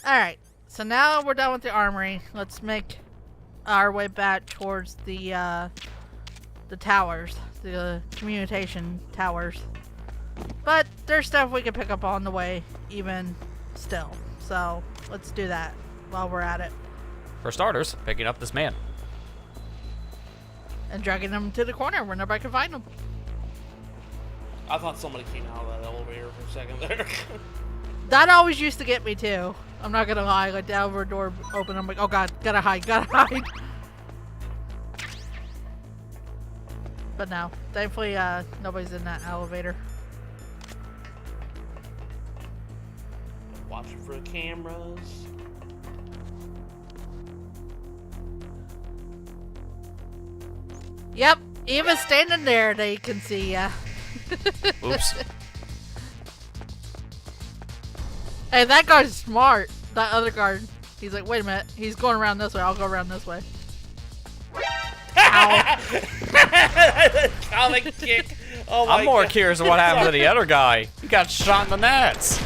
Alright, so now we're done with the armory. Let's make our way back towards the towers. The communication towers. But there's stuff we can pick up on the way, even still. So, let's do that while we're at it. For starters, picking up this man. And dragging him to the corner where nobody can find him. I thought somebody came out of that elevator for a second there. That always used to get me too. I'm not gonna lie, like the elevator door open, I'm like, oh god, gotta hide. But no, thankfully nobody's in that elevator. Watching for the cameras. Yep, even standing there they can see ya. Oops. Hey, that guard's smart. That other guard, he's like, wait a minute, he's going around this way, I'll go around this way. Ow. Comic kick. Oh my I'm more God. curious of what happened to the other guy. He got shot in the nuts.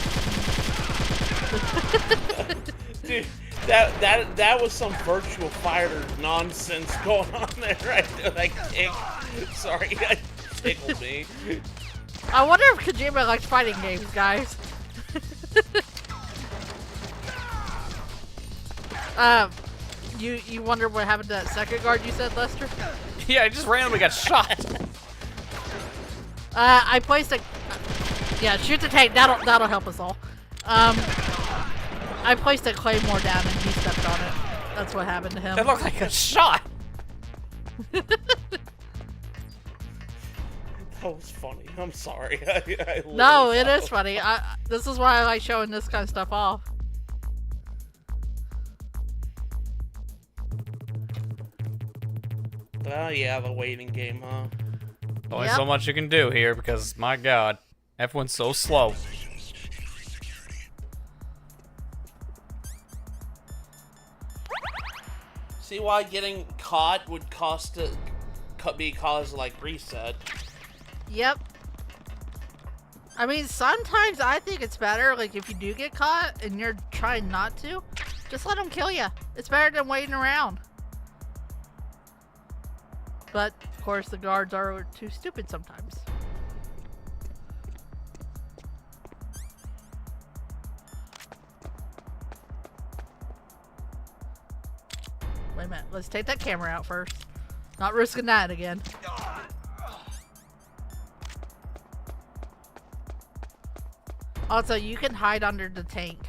Dude, that was some virtual fighter nonsense going on there right there. Like, sorry, that tickled me. I wonder if Kojima likes fighting games, guys. You wonder what happened to that second guard you said, Lester? Yeah, he just randomly got shot. I placed a... yeah, shoot the tank. That'll help us all. I placed a claymore down and he stepped on it. That's what happened to him. That looked like a shot. That was funny. I'm sorry. I No, it is funny. This is why I like showing this kind of stuff off. Oh yeah, the waiting game, huh? Only Yep. so much you can do here because, my god, everyone's so slow. See why getting caught would be cause like reset. Yep. I mean, sometimes I think it's better, like, if you do get caught and you're trying not to, just let them kill you. It's better than waiting around. But, of course, the guards are too stupid sometimes. Wait a minute, let's take that camera out first. Not risking that again. Also, you can hide under the tank.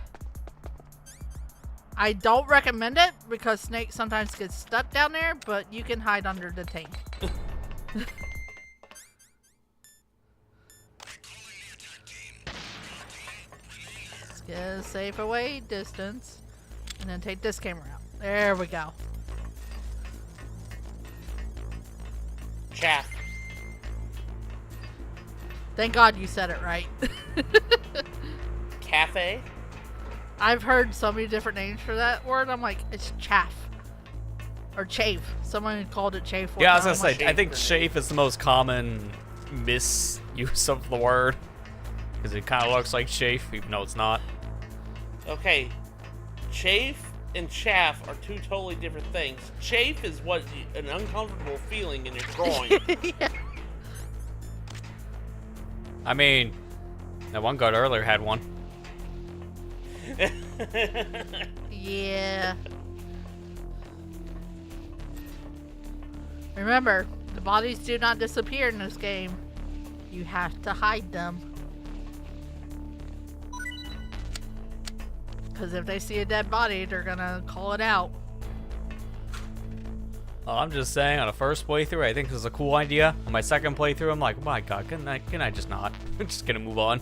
I don't recommend it because snakes sometimes get stuck down there, but you can hide under the tank. Let's get a safe away distance and then take this camera out. There we go. Chaff. Thank God you said it right. Cafe? I've heard so many different names for that word. I'm like, it's chaff. Or chafe. Someone called it chafe. Yeah, I was gonna time. I'm say, I think chafe is the most common misuse of the word. Because it kind of looks like chafe, even though it's not. Okay. Chafe and chaff are two totally different things. Chafe is an uncomfortable feeling in your groin. Yeah. I mean, that one guard earlier had one. Yeah. Remember, the bodies do not disappear in this game. You have to hide them. Because if they see a dead body, they're gonna call it out. Well, I'm just saying, on a first playthrough, I think this is a cool idea. On my second playthrough, I'm like, oh my god, can I just not? I'm just gonna move on.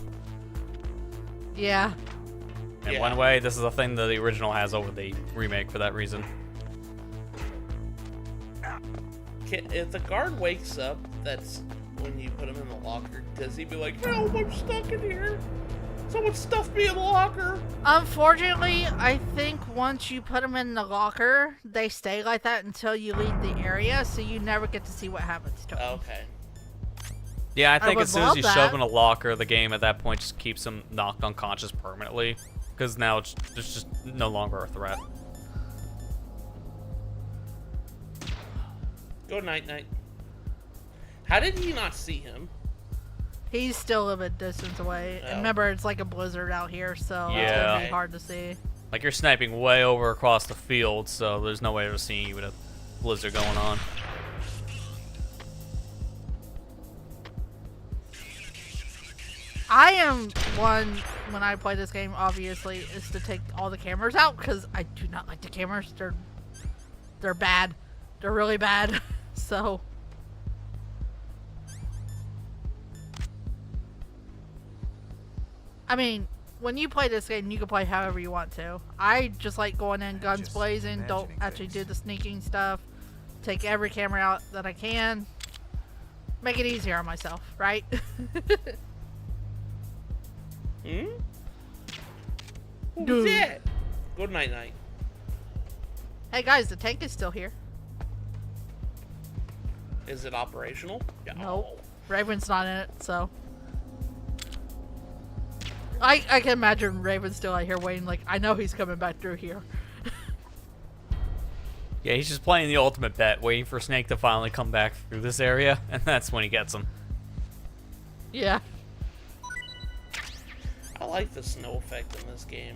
Yeah. And Yeah. one way, this is a thing that the original has over the remake for that reason. If the guard wakes up, that's when you put him in the locker. Does he be like, help, I'm stuck in here? Someone stuffed me in the locker. Unfortunately, I think once you put them in the locker, they stay like that until you leave the area, so you never get to see what happens to them. Okay. Yeah, I think would as soon as love you that. shove in a locker, the game at that point just keeps him knocked unconscious permanently. because now it's just no longer a threat. Go night night. How did he not see him? He's still a bit distance away. Oh. And remember, it's like a blizzard out here, so it's Yeah. gonna be hard to see. Like, you're sniping way over across the field, so there's no way of seeing you with a blizzard going on. I am one, when I play this game, obviously, is to take all the cameras out, because I do not like the cameras. They're bad. They're really bad. So... I mean, when you play this game, you can play however you want to. I just like going in guns Just blazing, don't imagining actually things. do the sneaking stuff, take every camera out that I can, make it easier on myself, right? Hmm? Who Dude. was that? Good night night. Hey guys, the tank is still here. Is it operational? Nope. Raven's not in it, so... I can imagine Raven's still out here waiting, like, I know he's coming back through here. Yeah, he's just playing the ultimate bet, waiting for Snake to finally come back through this area, and that's when he gets him. Yeah. I like the snow effect in this game.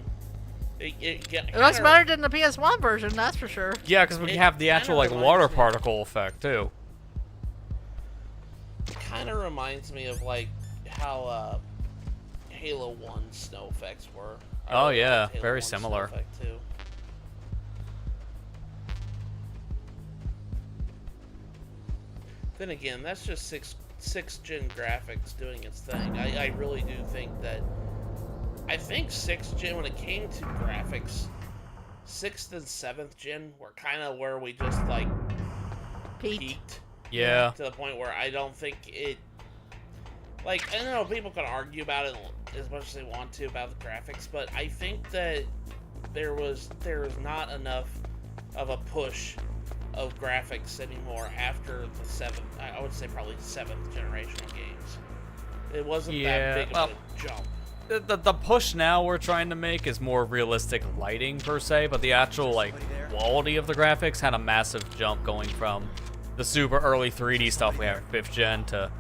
It It looks better than the PS1 version, that's for sure. Yeah, because we It have the actual, like, kinda water reminds me- particle effect, too. Kind of reminds me of like how Halo 1 snow effects were. I Oh, really yeah, liked Halo very 1 similar. Snow effect too. Then again, that's just six gen graphics doing its thing. I really do think that. I think 6th gen, when it came to graphics, 6th and 7th gen were kind of where we just like peaked. Yeah. To the point where I don't think it. Like, I don't know, people can argue about it as much as they want to about the graphics, but I think that there was not enough of a push of graphics anymore after the 7th. I would say probably 7th generational games. It wasn't Yeah, that big well, of a jump. The push now we're trying to make is more realistic lighting, per se, but the actual, like, quality of the graphics had a massive jump going from the super early 3D stuff we have in 5th gen to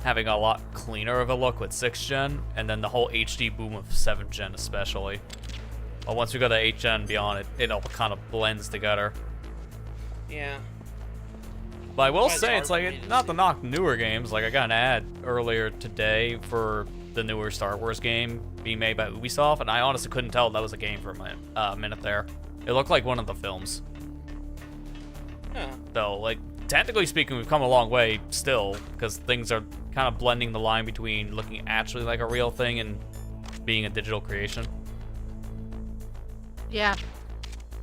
having a lot cleaner of a look with 6th gen, and then the whole HD boom of 7th gen especially. But once we go to 8th gen beyond, it all kind of blends together. Yeah. But I will It's say, hard it's for like, me to not to see. knock newer games, like I got an ad earlier today for the newer Star Wars game being made by Ubisoft, and I honestly couldn't tell that was a game for a minute there. It looked like one of the films. Huh. So, like, technically speaking, we've come a long way still, because things are kind of blending the line between looking actually like a real thing and being a digital creation. Yeah.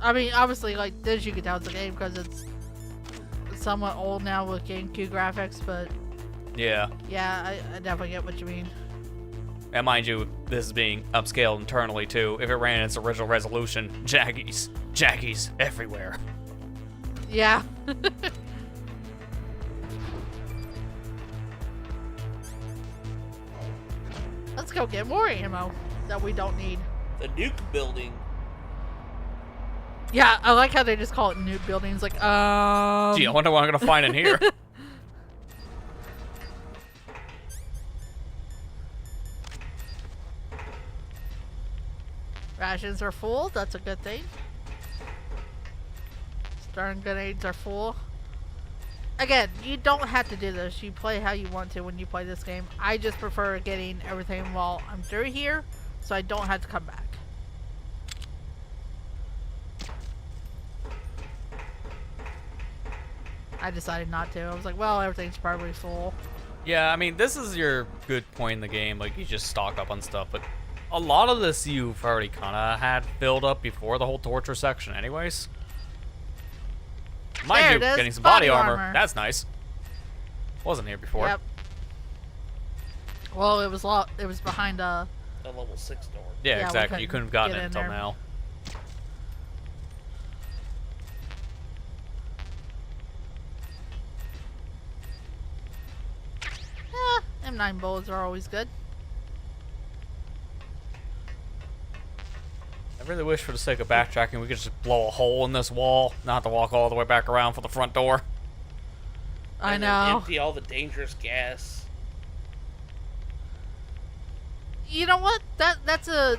I mean, obviously, like, this you can tell it's a game because it's somewhat old now with GameCube graphics, but Yeah. yeah, I definitely get what you mean. And mind you, this is being upscaled internally, too. If it ran its original resolution, Jaggies everywhere. Yeah. Let's go get more ammo that we don't need. The nuke building. Yeah, I like how they just call it nuke buildings. Like, Gee, I wonder what I'm gonna find in here. rations are full. That's a good thing. Stun grenades are full. Again, you don't have to do this. You play how you want to when you play this game. I just prefer getting everything while I'm through here, so I don't have to come back. I decided not to. I was like, well, everything's probably full. Yeah, I mean, this is your good point in the game. Like, you just stock up on stuff, but a lot of this you've already kind of had filled up before the whole torture section anyways. Mind There you, it is, getting some body body armor. armor. That's nice. Wasn't here before. Yep. Well, it was behind The level 6 door. Yeah, Yeah, we exactly. You couldn't have gotten get it in until there. now. M9 bullets are always good. really wish for the sake of backtracking we could just blow a hole in this wall, not have to walk all the way back around for the front door. I And know. then empty all the dangerous gas. You know what? That's a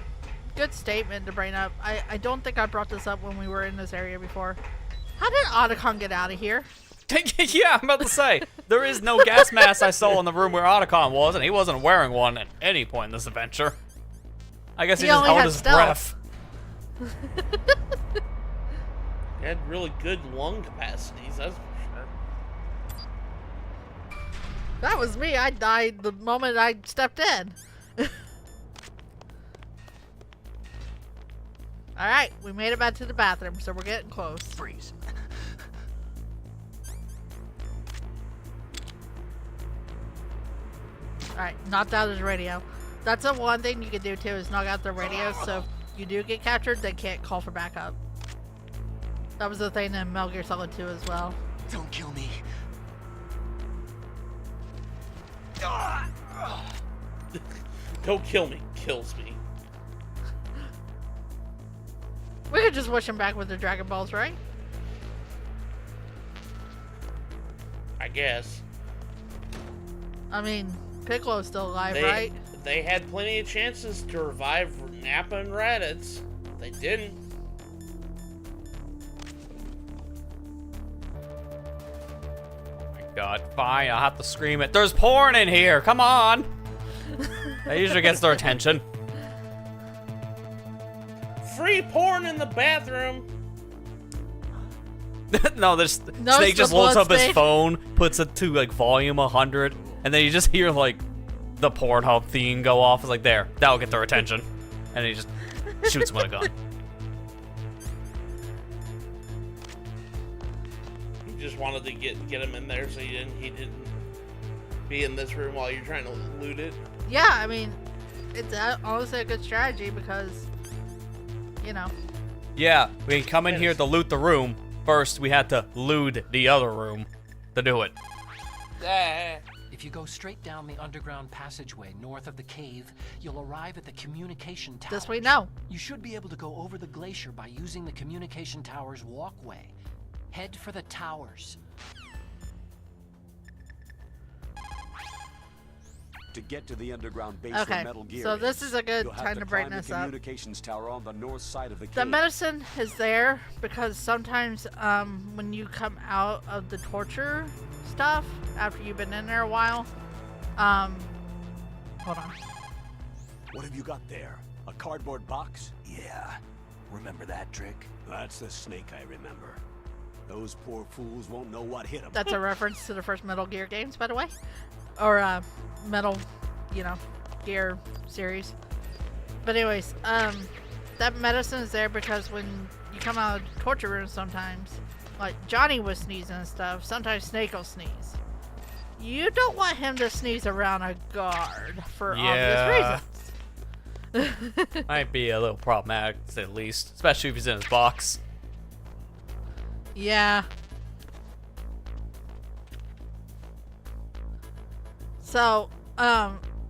good statement to bring up. I don't think I brought this up when we were in this area before. How did Otacon get out of here? Yeah, I'm about to say, there is no gas mask I saw in the room where Otacon was, and he wasn't wearing one at any point in this adventure. I guess he just only held had his stealth. breath. He had really good lung capacities, that's for sure. That was me. I died the moment I stepped in. Alright, we made it back to the bathroom, so we're getting close. Freeze. Alright, knocked out his radio. That's the one thing you can do too, is knock out the radio, so if you do get captured, they can't call for backup. That was the thing in Metal Gear Solid 2 as well. Don't kill me. Don't kill me. Kills me. We could just wish him back with the Dragon Balls, right? I guess. I mean, Piccolo's still alive, right? They had plenty of chances to revive Nappa and Raditz. They didn't. Oh my god, fine, I'll have to scream it. There's porn in here, come on! That usually gets their attention. Free porn in the bathroom. No, Snake just loads up his phone, puts it to like volume 100, and then you just hear like the Pornhub theme go off. It's like, there, that'll get their attention. And he just shoots him with a gun. He just wanted to get him in there so he didn't be in this room while you're trying to loot it. Yeah, I mean, it's honestly a good strategy because, you know. Yeah, we come in here to loot the room. First, we had to loot the other room to do it. If you go straight down the underground passageway north of the cave, you'll arrive at the communication tower. This we know. You should be able to go over the glacier by using the communication tower's walkway. Head for the towers. To get to the underground base Okay, where Metal Gear so this is a good you'll have time to climb brighten the us up. communications tower on the north side of the The cave. medicine is there because sometimes when you come out of the torture stuff after you've been in there a while, hold on. What have you got there? A cardboard box? Yeah. Remember that trick? That's the Snake I remember. Those poor fools won't know what hit them. That's a reference to the first Metal Gear games, by the way. Or Metal, Gear series. But anyways, that medicine is there because when you come out of the torture room sometimes, like Johnny was sneezing and stuff, sometimes Snake will sneeze. You don't want him to sneeze around a guard for obvious reasons. Might be a little problematic, to say the least. Especially if he's in his box. Yeah. So,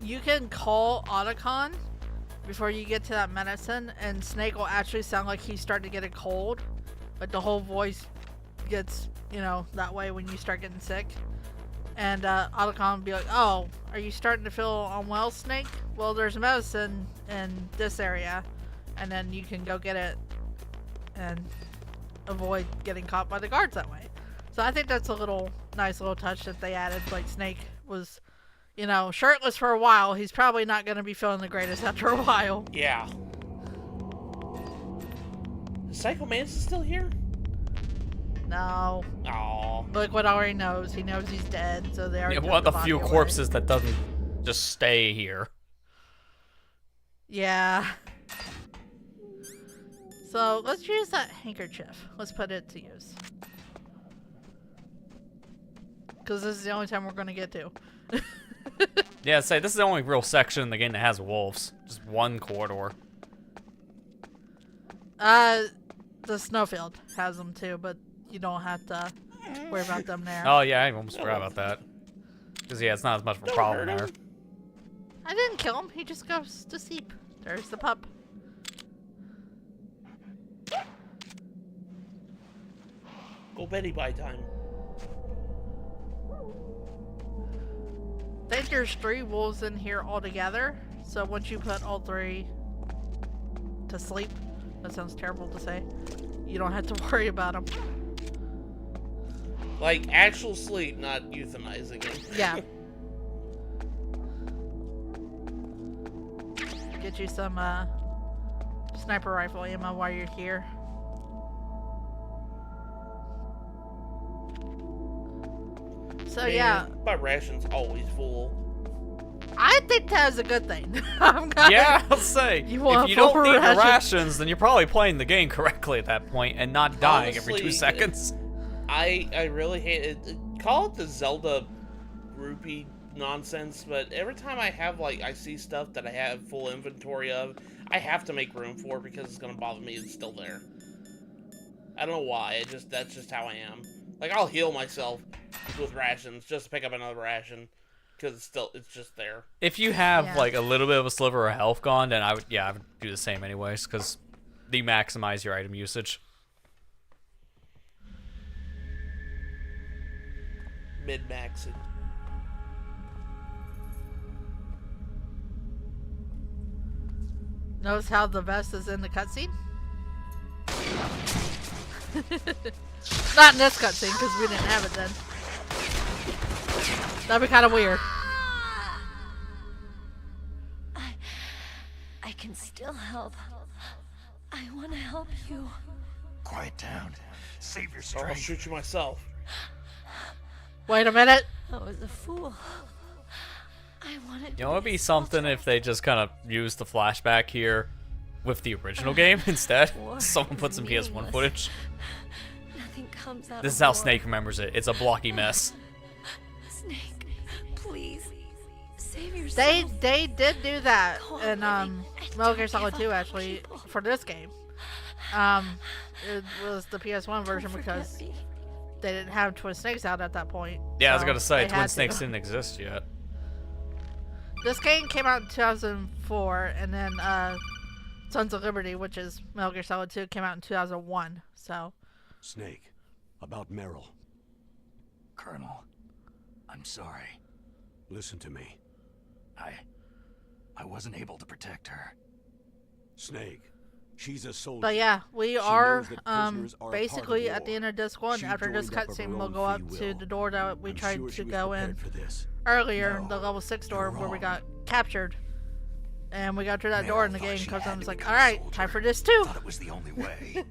you can call Otacon before you get to that medicine, and Snake will actually sound like he's starting to get a cold. Like the whole voice gets, that way when you start getting sick. And Otacon will be like, oh, are you starting to feel unwell, Snake? Well, there's medicine in this area, and then you can go get it and avoid getting caught by the guards that way. So I think that's a nice little touch that they added. Like Snake was, shirtless for a while. He's probably not going to be feeling the greatest after a while. Yeah. Is Psycho Manson still here? No. Aw. Liquid already knows. He knows he's dead, so they already One of the took few body away. corpses that doesn't just stay here. Yeah. So let's use that handkerchief. Let's put it to use. Because this is the only time we're going to get to. Yeah, this is the only real section in the game that has wolves. Just one corridor. The snowfield has them too, but you don't have to worry about them there. Oh yeah, I almost forgot about that. Because yeah, it's not as much of a problem there. I didn't kill him. He just goes to sleep. There's the pup. Uncle Betty by time. I think there's 3 wolves in here altogether. So once you put all 3 to sleep, that sounds terrible to say, you don't have to worry about them. Like actual sleep, not euthanizing them. Yeah. Get you some sniper rifle ammo while you're here. So Man, yeah, my ration's always full. I think that is a good thing. Yeah, I'll say. You want if you don't full need the rations? rations, then you're probably playing the game correctly at that point and not dying every 2 Honestly, seconds. I really hate it. Call it the Zelda rupee nonsense, but every time I have, like, I see stuff that I have full inventory of, I have to make room for it because it's gonna bother me it's still there. I don't know why, that's just how I am. Like, I'll heal myself with rations just to pick up another ration because it's just there. If you have Yeah. like a little bit of a sliver of health gone, then I would do the same anyways, because you maximize your item usage. Mid-maxing. Notice how the vest is in the cutscene? Not in this cutscene, because we didn't have it then. That'd be kind of weird. I can still help. I want to help you. Quiet down. Save your Or I'll strength. shoot you myself. Wait a minute. I was a fool. I wanted You know, it'd be something if they just kind of used the flashback here with the original game instead. Someone put some PS1 footage. Nothing comes out This of is how war. Snake remembers it. It's a blocky mess. Snake, please save yourself. They did do that Go on, in Libby. Metal Gear Don't Solid give 2 up on actually people. for this game. It was the PS1 version Don't forget because me. they didn't have Twin Snakes out at that point. Yeah, I was so gonna say they Twin had to. Snakes didn't exist yet. This game came out in 2004, and then Sons of Liberty, which is Metal Gear Solid 2, came out in 2001. So Snake, about Meryl. Colonel, I'm sorry. Listen to me. I wasn't able to protect her. Snake, she's a soldier. But yeah, we She are knows that prisoners are a part of basically at war. the end of disc 1. She After this joined up of her cutscene, we'll own go up free to will. the door that we I'm tried sure to she was go in prepared for this. earlier, No, the level 6 door you're where we wrong. got captured. And we got through that door Meryl and the thought game she comes had on and to it's like, become a alright, soldier. time for this too. Thought it was the only way.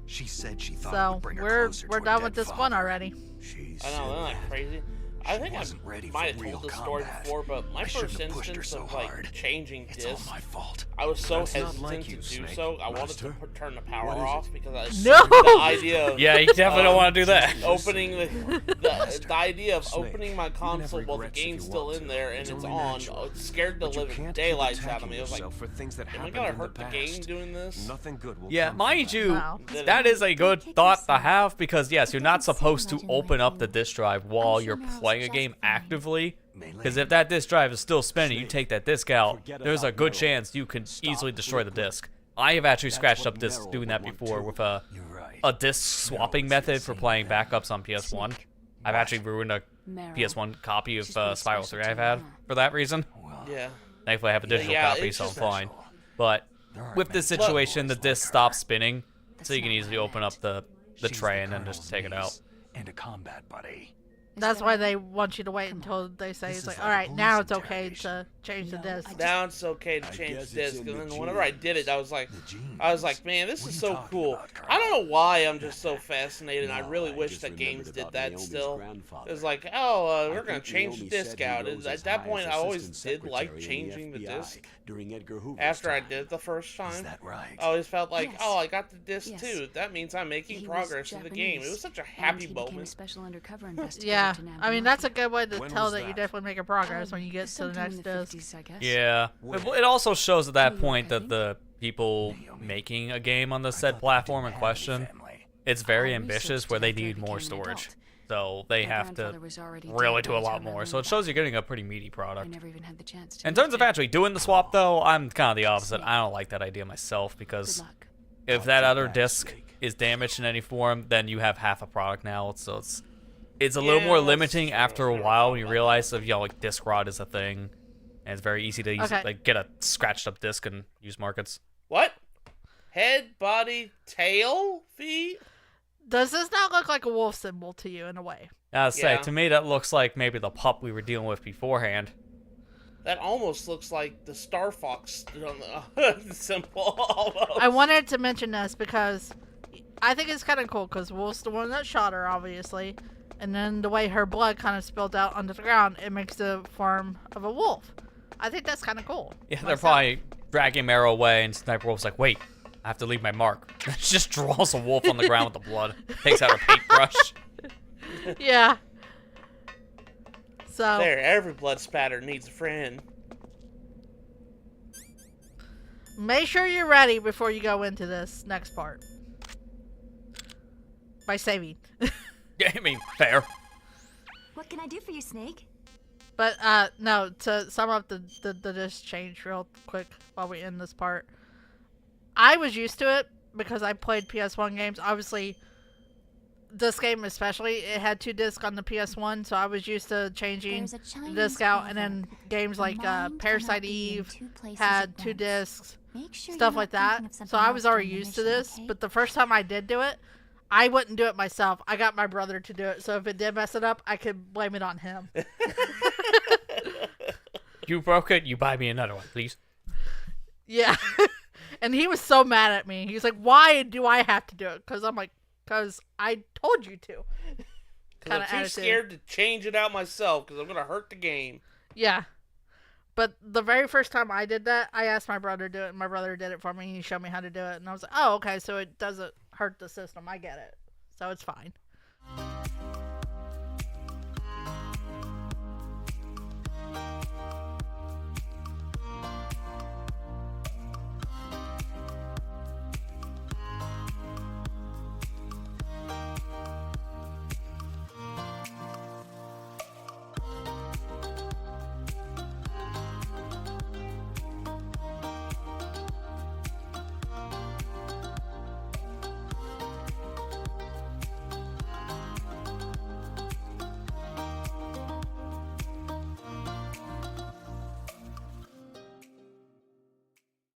She said she thought it So would bring her we're closer to done her with dead this one father. already. She I know, said isn't that that. crazy? I She think wasn't I ready might for have told real this story combat. before, but my I shouldn't first have pushed her instance so of like hard. changing It's all discs, my fault. I was so That's not hesitant like to you, do Snake. so. I wanted to Master? turn the power What is it? off because I No! the idea of Yeah, you definitely don't want to do that. opening the idea of Snake, opening my you can have console while the regrets if game's you still want in to. there and It's it's only on. natural. It scared the But you living can't keep daylights out of attacking me. I was like, yourself for things that am I happened gonna in the hurt the game past. doing this? Nothing good will Yeah, come from mind that. you, Wow. that is a good Kick thought to yourself. have because yes, you're not doesn't supposed to seem like open it up the might disk drive while sure you're Meryl's playing a just game fine. actively. Melee. Because if that disk drive is still spinning, you Snake, take that disk out, forget there's a about good Meryl. chance you can Stop easily destroy the flipping. disk. I have actually That's scratched what up discs Meryl doing that would want before too. with a You're right. disc swapping Meryl method is for the playing same thing. backups on PS1. Snake. I've actually ruined a Meryl. PS1 copy of She's pretty Spiral special 3 I've to had her. for that reason. Well, Yeah. Thankfully, I have a digital Yeah, copy, it's so I'm just fine. special. But There aren't with this many situation, the boys disc like her. stops spinning, That's so you can not easily what I open up meant. the She's tray and then colonel's just take it out. niece And a combat buddy. That's that why all? they want you to wait Come until they say This it's is like, like a alright, police now it's okay interrogation. to change the No, disc. I just- Now it's okay to I change guess it's disc. in And the then whenever I genes. did it, I was like, The genes. man, this What is are you so talking cool. about, Colonel? I don't know why I'm just so fascinated. I No, really I wish just that games remembered did about that Naomi's still. grandfather. It was like, I we're gonna think change the Naomi disc said he out. rose At as that high point, as I always assistant did like secretary in changing the FBI disc. during Edgar Hoover's After I time. did it the first Is time, that right? I always felt like, Yes. I got the disc Yes. too. That means I'm making He was progress in the game. It Japanese, was such a and happy he became a moment. special undercover investigator Yeah, to I mean, that's a Nagamaki. good way to When tell was that you're that? definitely making progress when you get to the Sometime next in the disc. 50s, I guess. Yeah. Where? It also shows at that Are you point okay? that the people Naomi, making a game on the I said thought they platform in didn't have any question, family. it's very I ambitious researched where it they after I need more became an storage. adult. So they My have to grandfather was already really dead do by a the lot time I more. So learned it shows that. you're getting a pretty meaty I product. never even had the chance to. In terms of meet actually doing the swap, though, I'm kind of the opposite. I don't like that idea myself Good because luck. if Watch that your other back, disc Snake. is damaged in any form, then you have half a product now. So it's a little more that's limiting true. after a You're while right when you about realize that, like disc rot is a thing, and it's very easy to use, Okay. like get a scratched up disc and use markets. What? Head, body, tail, feet? Does this not look like a wolf symbol to you in a way? I'll say, Yeah. to me, that looks like maybe the pup we were dealing with beforehand. That almost looks like the Star Fox on the symbol. Almost. I wanted to mention this because I think it's kind of cool because Wolf's the one that shot her, obviously. And then the way her blood kind of spilled out onto the ground, it makes the form of a wolf. I think that's kind of cool. Yeah, they're myself. probably dragging Marrow away, and Sniper Wolf's like, wait, I have to leave my mark. She just draws a wolf on the ground with the blood. Takes out her paintbrush. Yeah. So, There, every blood spatter needs a friend. make sure you're ready before you go into this next part. By saving. Yeah, I mean, fair. What can I do for you, Snake? But, no, to sum up the just change real quick while we end this part. I was used to it because I played PS1 games. Obviously, this game especially, it had 2 discs on the PS1, so I was used to changing There's a the Chinese disc out. And proverb, then games "The like mind Parasite cannot be in Eve 2 places had at 2 once. discs, Make sure stuff you're like not that. thinking of So something I else was already during the used to mission, this, okay? but the first time I did do it, I wouldn't do it myself. I got my brother to do it, so if it did mess it up, I could blame it on him. You broke it, you buy me another one, please. Yeah. And he was so mad at me. He's like, why do I have to do it? Because I'm like, because I told you to. Because I'm too scared to change it out myself because I'm going to hurt the game. Yeah. But the very first time I did that, I asked my brother to do it, and my brother did it for me. He showed me how to do it, and I was like, oh, okay, so it doesn't hurt the system. I get it. So it's fine.